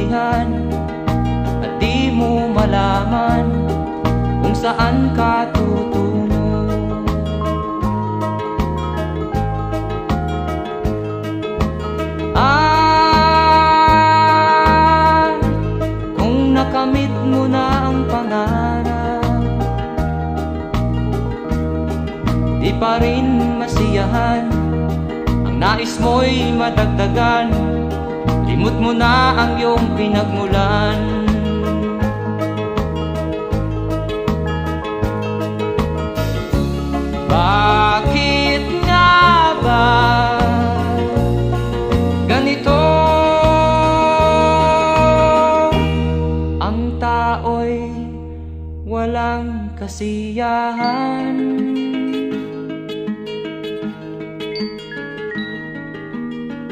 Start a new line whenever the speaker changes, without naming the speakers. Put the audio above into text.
kabutihan at di mo malaman kung saan ka tutungo. Kung nakamit mo na ang pangarap, di pa rin masiyahan ang nais mo'y madagdagan. Limot mo na ang iyong pinagmulan. Bakit nga ba ganito? Ang tao'y walang kasiyahan.